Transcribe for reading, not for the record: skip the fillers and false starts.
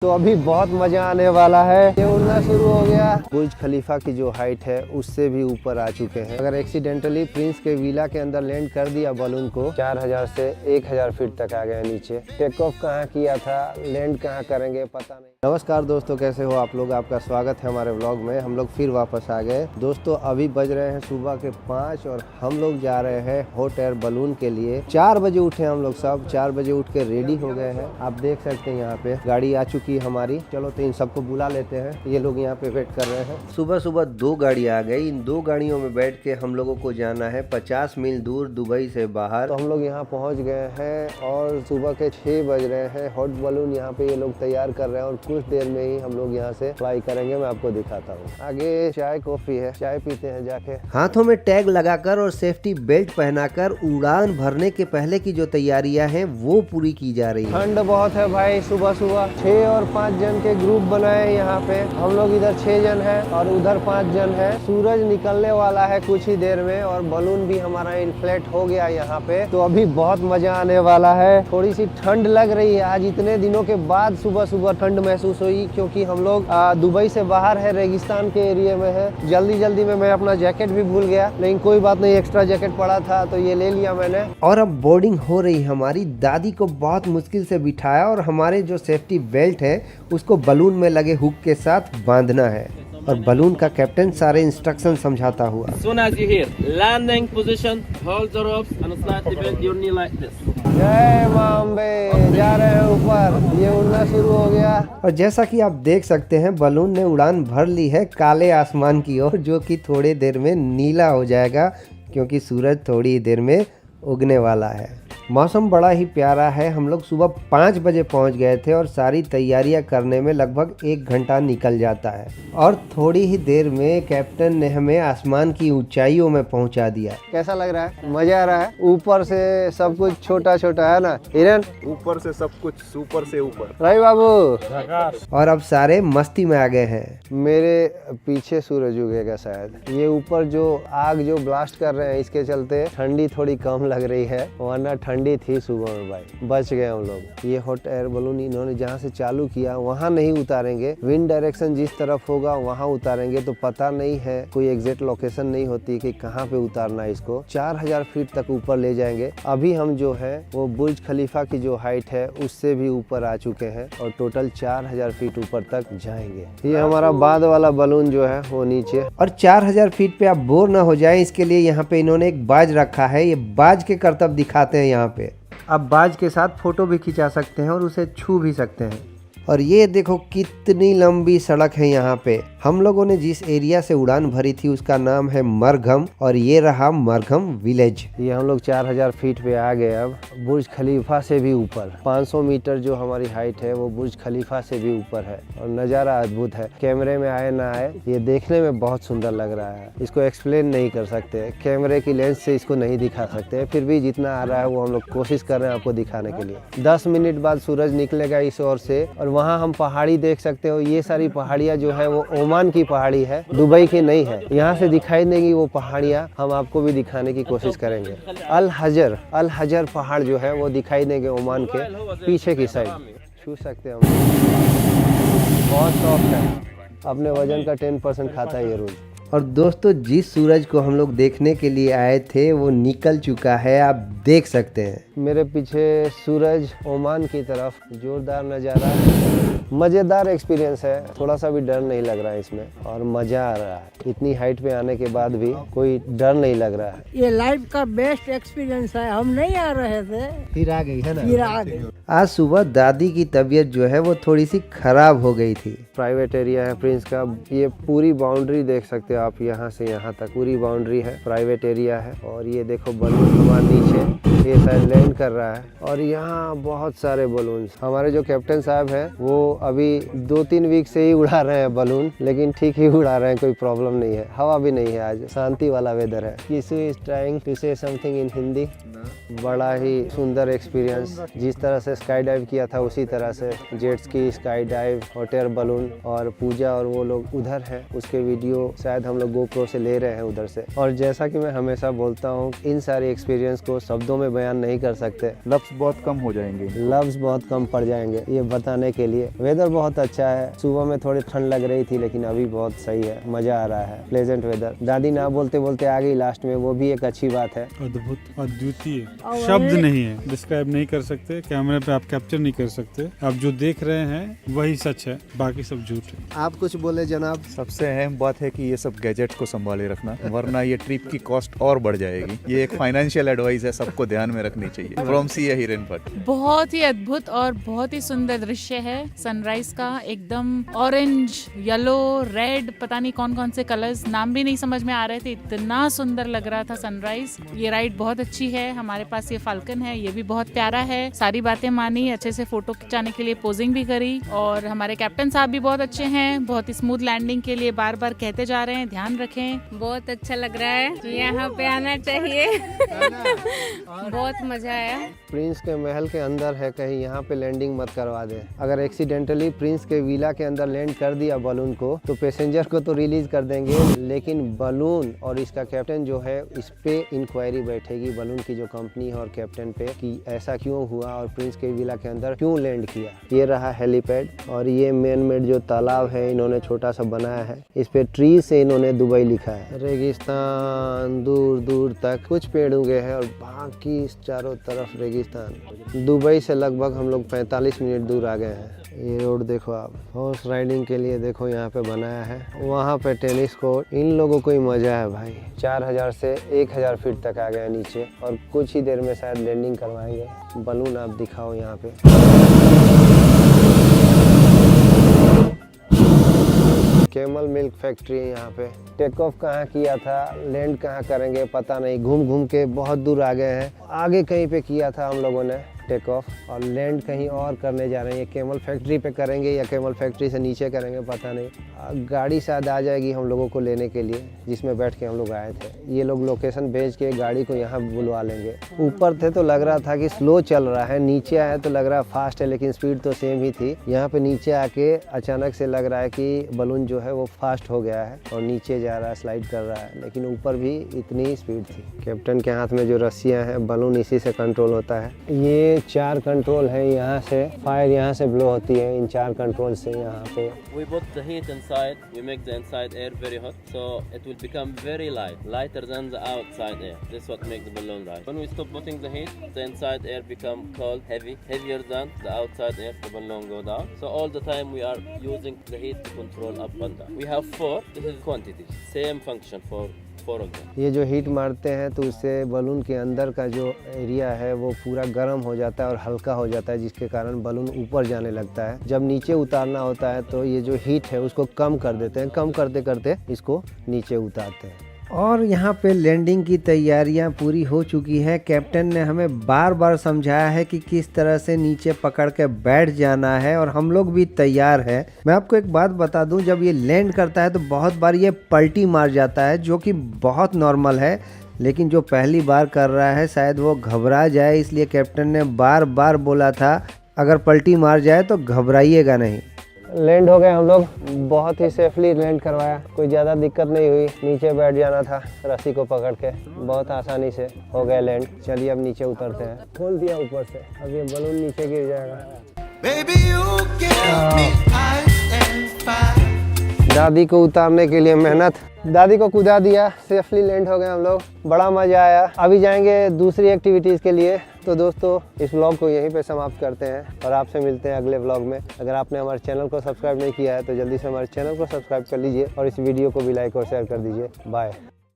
तो अभी बहुत मजा आने वाला है। ये उड़ना शुरू हो गया। बुर्ज खलीफा की जो हाइट है उससे भी ऊपर आ चुके हैं। अगर एक्सीडेंटली प्रिंस के विला के अंदर लैंड कर दिया बलून को 4000 से 1000 फीट तक आ गए नीचे। टेक ऑफ कहाँ किया था, लैंड कहाँ करेंगे पता नहीं। नमस्कार दोस्तों, कैसे हो आप लोग। आपका स्वागत है हमारे व्लॉग में। हम लोग फिर वापस आ गए दोस्तों। अभी बज रहे हैं सुबह के 5 और हम लोग जा रहे हैं हॉट एयर बलून के लिए। 4 बजे उठे हम लोग, सब 4 बजे उठ के रेडी हो गए हैं। आप देख सकते हैं यहाँ पे गाड़ी आ चुकी है हमारी। चलो तो इन सबको बुला लेते हैं, ये लोग यहाँ पे वेट कर रहे हैं। सुबह सुबह 2 गाड़ी आ गई। इन 2 गाड़ियों में बैठ के हम लोगों को जाना है 50 मील दूर दुबई से बाहर। तो हम लोग यहाँ पहुँच गए हैं और सुबह के 6 बज रहे हैं। हॉट बलून यहाँ पे ये लोग तैयार कर रहे हैं और कुछ देर में ही हम लोग यहाँ से फ्लाई करेंगे। मैं आपको दिखाता हूँ। आगे चाय कॉफी है, चाय पीते हैं जाके। हाथों में टैग लगाकर और सेफ्टी बेल्ट पहनाकर उड़ान भरने के पहले की जो तैयारियां हैं वो पूरी की जा रही है। ठंड बहुत है भाई। सुबह सुबह 6 और 5 जन के ग्रुप बनाए यहाँ पे। हम लोग इधर 6 जन है और उधर 5 जन है। सूरज निकलने वाला है कुछ ही देर में और बलून भी हमारा इन्फ्लेट हो गया यहाँ पे। तो अभी बहुत मजा आने वाला है। थोड़ी सी ठंड लग रही है आज। इतने दिनों के बाद सुबह सुबह ठंड महसूस हुई, क्योंकि हम लोग दुबई से बाहर है, रेगिस्तान के एरिया में है। जल्दी में मैं अपना जैकेट भी भूल गया, लेकिन कोई बात नहीं, एक्स्ट्रा जैकेट पड़ा था तो ये ले लिया मैंने। और अब बोर्डिंग हो रही। हमारी दादी को बहुत मुश्किल से बिठाया और हमारे जो सेफ्टी बेल्ट है उसको बलून में लगे हुक के साथ बांधना है। और बलून का कैप्टन सारे इंस्ट्रक्शन समझाता हुआ। Soon as you hear landing position, hold the ropes and slightly bend your knee like this. जय माम्बे, जा रहे हैं ऊपर। ये उड़ना शुरू हो गया और जैसा कि आप देख सकते हैं बलून ने उड़ान भर ली है काले आसमान की ओर, जो कि थोड़ी देर में नीला हो जाएगा क्योंकि सूरज थोड़ी देर में उगने वाला है। मौसम बड़ा ही प्यारा है। हम लोग सुबह 5 बजे पहुंच गए थे और सारी तैयारियां करने में लगभग 1 घंटा निकल जाता है। और थोड़ी ही देर में कैप्टन ने हमें आसमान की ऊंचाइयों में पहुंचा दिया। कैसा लग रहा है? मजा आ रहा है? ऊपर से सब कुछ छोटा छोटा है ना हिरन? ऊपर से सब कुछ सुपर से ऊपर। राई बाबू। और अब सारे मस्ती में आ गए हैं। मेरे पीछे सूरज उगेगा शायद। ये ऊपर जो आग जो ब्लास्ट कर रहे हैं इसके चलते ठंडी थोड़ी कम लग रही है, वरना ठंडी थी सुबह में भाई। बच गए हम लोग। ये हॉट एयर बलून इन्होंने जहाँ से चालू किया वहाँ नहीं उतारेंगे। विंड डायरेक्शन जिस तरफ होगा वहाँ उतारेंगे। तो पता नहीं है, कोई एग्जैक्ट लोकेशन नहीं होती कि कहाँ पे उतारना है इसको। 4000 फीट तक ऊपर ले जाएंगे। अभी हम जो है वो बुर्ज खलीफा की जो हाइट है उससे भी ऊपर आ चुके हैं और टोटल 4000 फीट ऊपर तक जाएंगे। ये हमारा बाद वाला बलून जो है वो नीचे। और 4000 फीट पे आप बोर ना हो जाए इसके लिए यहाँ पे इन्होंने एक बाज रखा है। ये बाज के करतब दिखाते हैं यहाँ पे। आप बाज के साथ फोटो भी खिंचा सकते हैं और उसे छू भी सकते हैं। और ये देखो कितनी लंबी सड़क है यहाँ पे। हम लोगों ने जिस एरिया से उड़ान भरी थी उसका नाम है मरघम और ये रहा मरघम विलेज। ये हम लोग 4000 फीट पे आ गए। अब बुर्ज खलीफा से भी ऊपर 500 मीटर जो हमारी हाइट है वो बुर्ज खलीफा से भी ऊपर है और नज़ारा अद्भुत है। कैमरे में आए ना आए, ये देखने में बहुत सुंदर लग रहा है। इसको एक्सप्लेन नहीं कर सकते, कैमरे की लेंस से इसको नहीं दिखा सकते। फिर भी जितना आ रहा है वो हम लोग कोशिश कर रहे हैं आपको दिखाने के लिए। 10 मिनट बाद सूरज निकलेगा इस ओर से और वहाँ हम पहाड़ी देख सकते हो। ये सारी पहाड़ियाँ जो है वो ओमान की पहाड़ी है, दुबई की नहीं है। यहाँ से दिखाई देंगी वो पहाड़ियाँ, हम आपको भी दिखाने की कोशिश करेंगे। अल हजर पहाड़ जो है वो दिखाई देंगे ओमान के पीछे की साइड। छू सकते हैं हम। बहुत सॉफ्ट है, अपने वजन का 10% खाता है ये रोज। और दोस्तों जिस सूरज को हम लोग देखने के लिए आए थे वो निकल चुका है, आप देख सकते हैं। मेरे पीछे सूरज ओमान की तरफ। जोरदार नज़ारा, मज़ेदार एक्सपीरियंस है। थोड़ा सा भी डर नहीं लग रहा है इसमें और मज़ा आ रहा है। इतनी हाइट पे आने के बाद भी कोई डर नहीं लग रहा है। ये लाइफ का बेस्ट एक्सपीरियंस है। हम नहीं आ रहे थे, फिर आ गई है ना। फिर आ गए। आज सुबह दादी की तबीयत जो है वो थोड़ी सी खराब हो गई थी। प्राइवेट एरिया है प्रिंस का। ये पूरी बाउंड्री देख सकते हो आप, यहाँ से यहाँ तक पूरी बाउंड्री है, प्राइवेट एरिया है। और ये देखो बलून हमारे नीचे, ये शायद लैंड कर रहा है। और यहाँ बहुत सारे बलून्स। हमारे जो कैप्टन साहब हैं वो अभी 2-3 वीक से ही उड़ा रहे हैं बलून, लेकिन ठीक ही उड़ा रहे हैं, कोई प्रॉब्लम नहीं है। हवा भी नहीं है, आज शांति वाला वेदर है। Kisu is trying to say something in Hindi. बड़ा ही सुंदर एक्सपीरियंस। जिस तरह से स्काई डाइव किया था उसी तरह से जेट्स की sky dive, hot air balloon. और पूजा और वो लोग उधर है, उसके वीडियो शायद हम लोग गोप्रो से ले रहे हैं उधर से। और जैसा कि मैं हमेशा बोलता हूँ, इन सारे एक्सपीरियंस को शब्दों में बयान नहीं कर सकते, लफ्ज बहुत कम हो जाएंगे। लफ्ज बहुत कम पड़ जाएंगे ये बताने के लिए। वेदर बहुत अच्छा है, सुबह में थोड़ी ठंड लग रही थी लेकिन अभी बहुत सही है, मजा आ रहा है, प्लेजेंट वेदर। दादी ना बोलते बोलते आ गई लास्ट में, वो भी एक अच्छी बात है। अद्भुत, अद्वितीय, शब्द नहीं है, डिस्क्राइब नहीं कर सकते, कैमरे पे आप कैप्चर नहीं कर सकते। आप जो देख रहे हैं वही सच है, बाकी सब झूठ है। आप कुछ बोले जनाब? सबसे अहम बात है कि ये सब गैजेट को संभाले रखना, वरना ये ट्रिप की कॉस्ट और बढ़ जाएगी। ये एक फाइनेंशियल एडवाइस है, सबको ध्यान में रखनी चाहिए। From CA Hiren Bhatt. बहुत ही अद्भुत और बहुत ही सुंदर दृश्य है सनराइज का, एकदम ऑरेंज, येलो, रेड, पता नहीं कौन कौन से कलर्स, नाम भी नहीं समझ में आ रहे थे, इतना सुंदर लग रहा था सनराइज। ये राइड बहुत अच्छी है, हमारे पास ये फाल्कन है, ये भी बहुत प्यारा है। सारी बातें मानी, अच्छे से फोटो खिंचाने के लिए पोजिंग भी करी, और हमारे कैप्टन साहब भी बहुत अच्छे हैं, बहुत स्मूथ लैंडिंग के लिए बार बार कहते जा रहे हैं ध्यान रखें। बहुत अच्छा लग रहा है, यहाँ पे आना चाहिए। बहुत मजा आया। प्रिंस के महल के अंदर है, कहीं यहाँ पे लैंडिंग मत करवा दे। अगर एक्सीडेंटली प्रिंस के विला के अंदर लैंड कर दिया बलून को तो पैसेंजर को तो रिलीज कर देंगे, लेकिन बलून और इसका कैप्टन जो है इस पे इंक्वायरी बैठेगी, बलून की जो कंपनी है और कैप्टन पे, कि ऐसा क्यों हुआ और प्रिंस के विला के अंदर क्यों लैंड किया। ये रहा हेलीपैड, और ये मैन मेड जो तालाब है इन्होंने छोटा सा बनाया है, इस पे ट्री से इन्होंने दुबई लिखा है। रेगिस्तान दूर दूर तक, कुछ पेड़ उगे हैं और बाकी चारों तरफ रेगिस्तान। दुबई से लगभग हम लोग 45 मिनट दूर आ गए हैं। ये रोड देखो आप, हॉर्स राइडिंग के लिए देखो यहाँ पे बनाया है, वहाँ पे टेनिस कोर्ट। इन लोगों को ही मजा है भाई। 4000 से 1000 फीट तक आ गए नीचे, और कुछ ही देर में शायद लैंडिंग करवाएंगे। बलून आप दिखाओ यहाँ पे। कैमल मिल्क फैक्ट्री है यहाँ पे। टेक ऑफ कहाँ किया था, लैंड कहाँ करेंगे पता नहीं, घूम घूम के बहुत दूर आ गए हैं। आगे कहीं पे किया था हम लोगों ने टेक ऑफ, और लैंड कहीं और करने जा रहे हैं। ये कैमल फैक्ट्री पे करेंगे या कैमल फैक्ट्री से नीचे करेंगे पता नहीं। गाड़ी शायद आ जाएगी हम लोगों को लेने के लिए, जिसमें बैठ के हम लोग आए थे। ये लोग लोकेशन भेज के गाड़ी को यहाँ बुलवा लेंगे। ऊपर थे तो लग रहा था कि स्लो चल रहा है, नीचे आए तो लग रहा है फास्ट है, लेकिन स्पीड तो सेम ही थी। यहाँ पे नीचे आके अचानक से लग रहा है कि बलून जो है वो फास्ट हो गया है और नीचे जा रहा है, स्लाइड कर रहा है, लेकिन ऊपर भी इतनी ही स्पीड थी। कैप्टन के हाथ में जो रस्सियाँ हैं, बलून इसी से कंट्रोल होता है। ये 4 कंट्रोल है, यहाँ से फायर यहाँ से ब्लो होती है, इन 4 कंट्रोल से यहाँ पे। We put the heat inside, we make the inside air very hot, so it will become very light, lighter than the outside air. This is what makes the balloon rise. When we stop putting the heat, the inside air become cold, heavy, heavier than the outside air, the balloon go down. So all the time we are using the heat to control up and down. We have 4, this is quantity, same function for 4 of them. ये जो heat मारते हैं तो उससे balloon के अंदर का जो एरिया है वो पूरा गर्म हो जाता है और हल्का हो जाता है, जिसके कारण बलून ऊपर जाने लगता है। जब नीचे उतारना होता है तो ये जो हीट है उसको कम कर देते हैं, कम करते करते इसको नीचे उतारते हैं। और यहाँ पे लैंडिंग की तैयारियाँ पूरी हो चुकी हैं। कैप्टन ने हमें बार बार समझाया है कि किस तरह से नीचे पकड़ के बैठ जाना है, और हम लोग भी तैयार हैं। मैं आपको एक बात बता दूं, जब ये लैंड करता है तो बहुत बार ये पलटी मार जाता है, जो कि बहुत नॉर्मल है, लेकिन जो पहली बार कर रहा है शायद वो घबरा जाए, इसलिए कैप्टन ने बार बार बोला था अगर पलटी मार जाए तो घबराइएगा नहीं। लैंड हो गए हम लोग, बहुत ही सेफली लैंड करवाया, कोई ज़्यादा दिक्कत नहीं हुई। नीचे बैठ जाना था रस्सी को पकड़ के, बहुत आसानी से हो गया लैंड। चलिए अब नीचे उतरते हैं। खोल दिया ऊपर से, अब ये बलून नीचे गिर जाएगा। दादी को उतारने के लिए मेहनत, दादी को कूदा दिया, सेफली लैंड हो गए हम लोग, बड़ा मजा आया। अभी जाएंगे दूसरी एक्टिविटीज़ के लिए। तो दोस्तों इस व्लॉग को यहीं पे समाप्त करते हैं और आपसे मिलते हैं अगले व्लॉग में। अगर आपने हमारे चैनल को सब्सक्राइब नहीं किया है तो जल्दी से हमारे चैनल को सब्सक्राइब कर लीजिए और इस वीडियो को भी लाइक और शेयर कर दीजिए। बाय।